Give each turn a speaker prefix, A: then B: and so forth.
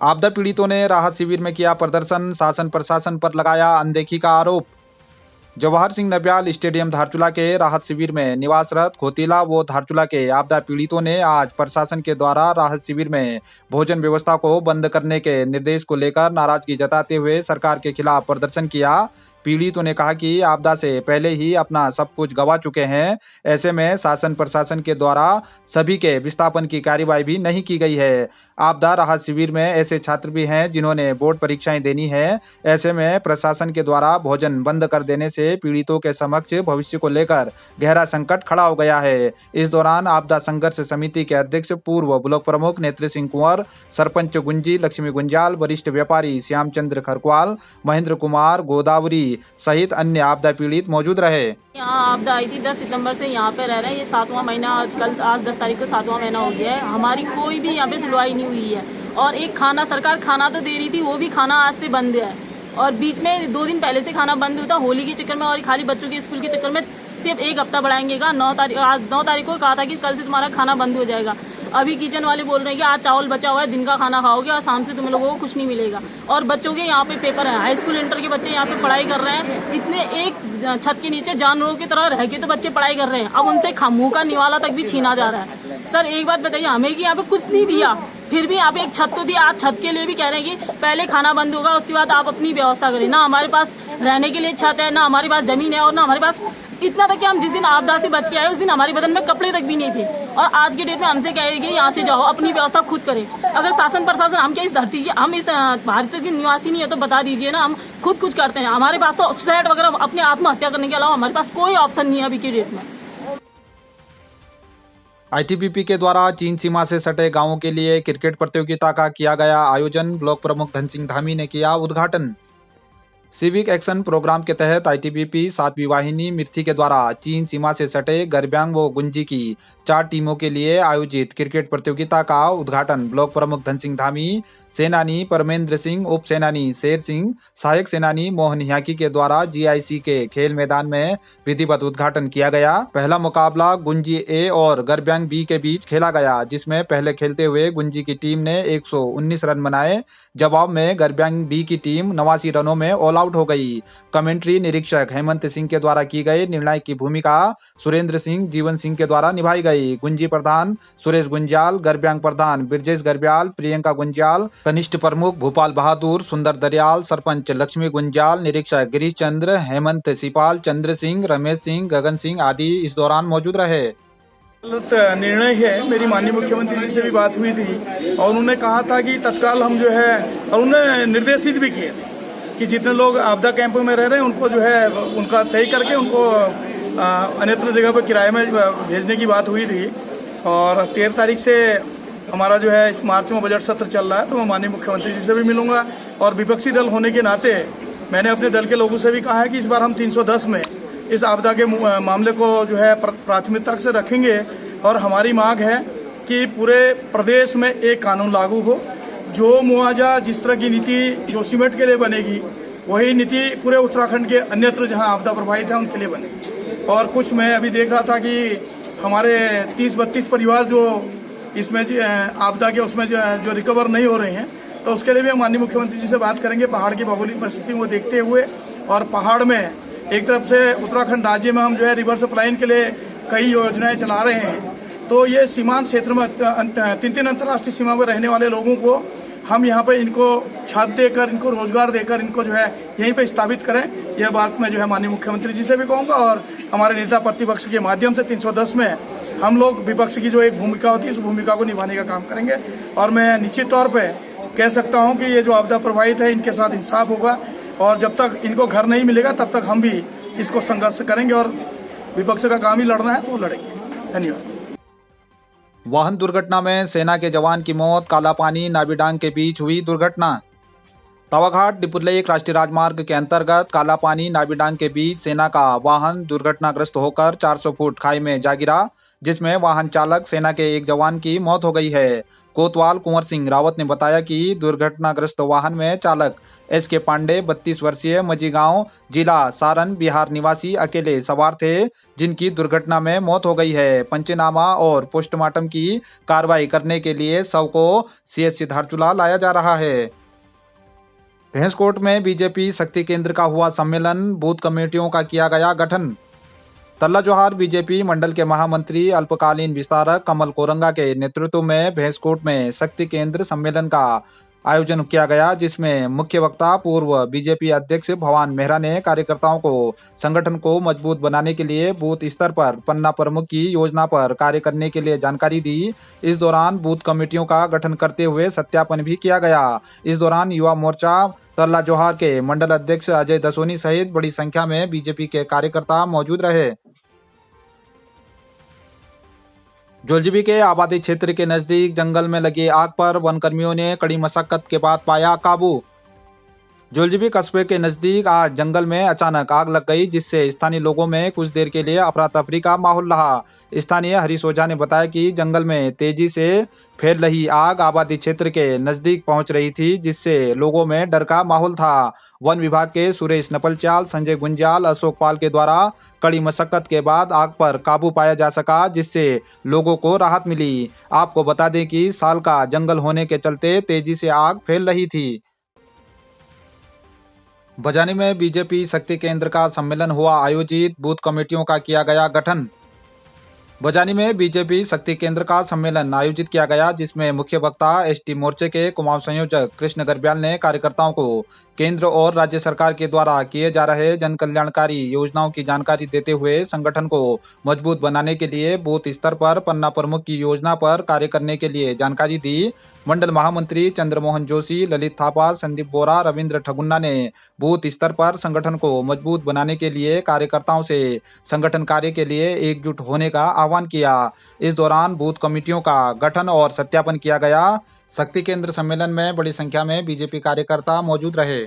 A: आपदा पीड़ितों ने राहत शिविर में किया प्रदर्शन, शासन प्रशासन पर लगाया अनदेखी का आरोप। जवाहर सिंह नबियाल स्टेडियम धारचूला के राहत शिविर में निवासरत खोतीला व धारचूला के आपदा पीड़ितों ने आज प्रशासन के द्वारा राहत शिविर में भोजन व्यवस्था को बंद करने के निर्देश को लेकर नाराजगी जताते हुए सरकार के खिलाफ प्रदर्शन किया। पीड़ितों ने कहा कि आपदा से पहले ही अपना सब कुछ गंवा चुके हैं, ऐसे में शासन प्रशासन के द्वारा सभी के विस्थापन की कार्यवाही भी नहीं की गई है। आपदा राहत शिविर में ऐसे छात्र भी हैं जिन्होंने बोर्ड परीक्षाएं देनी है, ऐसे में प्रशासन के द्वारा भोजन बंद कर देने से पीड़ितों के समक्ष भविष्य को लेकर गहरा संकट खड़ा हो गया है। इस दौरान आपदा संघर्ष समिति के अध्यक्ष पूर्व ब्लॉक प्रमुख नेत्र सिंह कुंवर, सरपंच गुंजी लक्ष्मी गुंजाल, वरिष्ठ व्यापारी श्यामचंद्र खरकवाल, महेंद्र कुमार गोदावरी सहित अन्य आपदा पीड़ित मौजूद रहे।
B: यहाँ आपदा आई थी 10 सितंबर से यहाँ पे रह रहे हैं। ये 7वां महीना, आज 10 तारीख को 7वां महीना हो गया है। हमारी कोई भी यहाँ पे सुनवाई नहीं हुई है। और एक खाना, सरकार खाना तो दे रही थी, वो भी खाना आज से बंद है। और बीच में 2 दिन पहले से खाना बंद हुआ था होली के चक्कर में, और खाली बच्चों के स्कूल के चक्कर में सिर्फ 1 हफ्ता बढ़ाएंगे का। 9 तारीख, आज 9 तारीख को कहा था कि कल से तुम्हारा खाना बंद हो जाएगा। अभी किचन वाले बोल रहे हैं कि आज चावल बचा हुआ है, दिन का खाना खाओगे और शाम से तुम लोगों को कुछ नहीं मिलेगा। और बच्चों के यहाँ पे पेपर है, हाई स्कूल इंटर के बच्चे यहाँ पे पढ़ाई कर रहे हैं। इतने एक छत के नीचे जानवरों की तरह रह के तो बच्चे पढ़ाई कर रहे हैं। अब उनसे मुंह का निवाला तक भी छीना जा रहा है। सर एक बात बताइए, हमें कि यहाँ पे कुछ नहीं दिया, फिर भी यहाँ पे एक छत तो दी। आज छत के लिए भी कह रहे हैं कि पहले खाना बंद होगा, उसके बाद आप अपनी व्यवस्था करें। ना हमारे पास रहने के लिए छत है, ना हमारे पास जमीन है, और ना हमारे पास इतना तक कि हम जिस दिन आपदा से बच के आए उस दिन हमारे बदन में कपड़े तक भी नहीं थे। और आज के डेट में हमसे कह रहे कि यहाँ से जाओ, अपनी व्यवस्था खुद करें। अगर शासन प्रशासन, हम क्या इस धरती के, हम इस भारत के निवासी नहीं है तो बता दीजिए ना, हम खुद कुछ करते हैं। हमारे पास तो सुसाइड वगैरह, अपने आत्महत्या करने के अलावा हमारे पास कोई ऑप्शन नहीं है अभी के डेट में।
A: आईटीबीपी के द्वारा चीन सीमा से सटे गांवों के लिए क्रिकेट प्रतियोगिता का किया गया आयोजन। ब्लॉक प्रमुख धन सिंह धामी ने किया उद्घाटन। सिविक एक्शन प्रोग्राम के तहत आईटीबीपी 7वीं वाहिनी मिर्थी के द्वारा चीन सीमा से सटे गरब्यांग व गुंजी की 4 टीमों के लिए आयोजित क्रिकेट प्रतियोगिता का उद्घाटन ब्लॉक प्रमुख धन सिंह धामी, सेनानी परमेंद्र सिंह, उप सेनानी शेर सिंह, सहायक सेनानी मोहन हियाकी के द्वारा जीआईसी के खेल मैदान में विधिवत उद्घाटन किया गया। पहला मुकाबला गुंजी ए और गरब्यांग बी के बीच खेला गया, जिसमें पहले खेलते हुए गुंजी की टीम ने 119 रन बनाए। जवाब में गरब्यांग बी की टीम 89 रनों में ऑल आउट हो गई। कमेंट्री निरीक्षक हेमंत सिंह के द्वारा की गई निर्णायक की भूमिका सुरेंद्र सिंह, जीवन सिंह के द्वारा निभाई गई। गुंजी प्रधान सुरेश गुंजाल, गरब्यांग प्रधान ब्रजेश गरब्याल, प्रियंका गुंजाल, कनिष्ठ प्रमुख भूपाल बहादुर, सुंदर दरियाल, सरपंच लक्ष्मी गुंजाल, निरीक्षक गिरीश चंद्र, हेमंत सिपाल, चंद्र सिंह, रमेश सिंह, गगन सिंह आदि इस दौरान मौजूद रहे।
C: निर्णय है, मेरी माननीय मुख्यमंत्री जी से भी बात हुई थी और उन्होंने कहा था कि तत्काल हम जो है, और उन्होंने निर्देशित भी किए थे कि जितने लोग आपदा कैंप में रह रहे हैं उनको जो है उनका तय करके उनको अन्यत्र जगह पर किराए में भेजने की बात हुई थी। और 13 तारीख से हमारा जो है इस मार्च में बजट सत्र चल रहा है, तो मैं माननीय मुख्यमंत्री जी से भी मिलूंगा। और विपक्षी दल होने के नाते मैंने अपने दल के लोगों से भी कहा है कि इस बार हम 310 में इस आपदा के मामले को जो है प्राथमिकता से रखेंगे। और हमारी मांग है कि पूरे प्रदेश में एक कानून लागू हो, जो मुआवजा जिस तरह की नीति जोशीमठ के लिए बनेगी वही नीति पूरे उत्तराखंड के अन्यत्र जहां आपदा प्रभावित है उनके लिए बनेगी। और कुछ मैं अभी देख रहा था कि हमारे 30-32 परिवार जो इसमें आपदा के उसमें जो रिकवर नहीं हो रहे हैं, तो उसके लिए भी हम माननीय मुख्यमंत्री जी से बात करेंगे पहाड़ की भौगोलिक परिस्थिति को देखते हुए। और पहाड़ में एक तरफ से उत्तराखंड राज्य में हम जो है रिवर सप्लाइन के लिए कई योजनाएं चला रहे हैं, तो ये सीमांत क्षेत्र में 3 अंतर्राष्ट्रीय सीमा में रहने वाले लोगों को हम यहाँ पे इनको छत देकर, इनको रोजगार देकर, इनको जो है यहीं पे स्थापित करें। यह बात मैं जो है माननीय मुख्यमंत्री जी से भी कहूँगा। और हमारे नेता प्रतिपक्ष के माध्यम से 310 में हम लोग विपक्ष की जो एक भूमिका होती है उस भूमिका को निभाने का काम करेंगे। और मैं निश्चित तौर पर कह सकता हूँ कि ये जो आपदा प्रभावित है इनके साथ इंसाफ होगा, और जब तक इनको घर नहीं मिलेगा तब तक हम भी इसको संघर्ष करेंगे। और विपक्ष का काम ही लड़ना है तो लड़ेंगे। धन्यवाद।
A: वाहन दुर्घटना में सेना के जवान की मौत। कालापानी नाबीडांग के बीच हुई दुर्घटना। तवाघाट डिपुलेक राष्ट्रीय राजमार्ग के अंतर्गत कालापानी नाबीडांग के बीच सेना का वाहन दुर्घटनाग्रस्त होकर 400 फुट खाई में जा गिरा, जिसमें वाहन चालक सेना के एक जवान की मौत हो गई है। कोतवाल कुंवर सिंह रावत ने बताया कि दुर्घटनाग्रस्त वाहन में चालक SK पांडे 32 वर्षीय मजीगांव जिला सारण बिहार निवासी अकेले सवार थे, जिनकी दुर्घटना में मौत हो गई है। पंचनामा और पोस्टमार्टम की कार्रवाई करने के लिए शव को CHC धारचूला लाया जा रहा है। भैंसकोट में बीजेपी शक्ति केंद्र का हुआ सम्मेलन, बूथ कमेटियों का किया गया गठन। तल्ला जोहार बीजेपी मंडल के महामंत्री अल्पकालीन विस्तारक कमल कोरंगा के नेतृत्व में भैंसकोट में शक्ति केंद्र सम्मेलन का आयोजन किया गया, जिसमें मुख्य वक्ता पूर्व बीजेपी अध्यक्ष भवान मेहरा ने कार्यकर्ताओं को संगठन को मजबूत बनाने के लिए बूथ स्तर पर पन्ना प्रमुख की योजना पर कार्य करने के लिए जानकारी दी। इस दौरान बूथ कमेटियों का गठन करते हुए सत्यापन भी किया गया। इस दौरान युवा मोर्चा तल्ला जोहार के मंडल अध्यक्ष अजय दसोनी सहित बड़ी संख्या में बीजेपी के कार्यकर्ता मौजूद रहे। जोलजीबी के आबादी क्षेत्र के नजदीक जंगल में लगी आग पर वन कर्मियों ने कड़ी मशक्कत के बाद पाया काबू। जोलजीबी कस्बे के नजदीक आज जंगल में अचानक आग लग गई, जिससे स्थानीय लोगों में कुछ देर के लिए अफरा तफरी का माहौल रहा। स्थानीय हरीश ओझा ने बताया कि जंगल में तेजी से फैल रही आग आबादी क्षेत्र के नजदीक पहुंच रही थी, जिससे लोगों में डर का माहौल था। वन विभाग के सुरेश नपलचाल, संजय गुंजाल, अशोक पाल के द्वारा कड़ी मशक्कत के बाद आग पर काबू पाया जा सका, जिससे लोगों को राहत मिली। आपको बता दें कि साल का जंगल होने के चलते तेजी से आग फैल रही थी। बजानी में बीजेपी शक्ति केंद्र का सम्मेलन हुआ आयोजित, बूथ कमेटियों का किया गया गठन। बजानी में बीजेपी शक्ति केंद्र का सम्मेलन आयोजित किया गया, जिसमें मुख्य वक्ता ST मोर्चे के कुमाऊं संयोजक कृष्ण गर्ब्याल ने कार्यकर्ताओं को केंद्र और राज्य सरकार के द्वारा किए जा रहे जन कल्याणकारी योजनाओं की जानकारी देते हुए संगठन को मजबूत बनाने के लिए बूथ स्तर पर पन्ना प्रमुख की योजना पर कार्य करने के लिए जानकारी दी। मंडल महामंत्री चंद्रमोहन जोशी, ललित थापा, संदीप बोरा, रविंद्र ठगुन्ना ने बूथ स्तर पर संगठन को मजबूत बनाने के लिए कार्यकर्ताओं से संगठन कार्य के लिए एकजुट होने का आह्वान किया। इस दौरान बूथ कमेटियों का गठन और सत्यापन किया गया। शक्ति केंद्र सम्मेलन में बड़ी संख्या में बीजेपी कार्यकर्ता मौजूद रहे।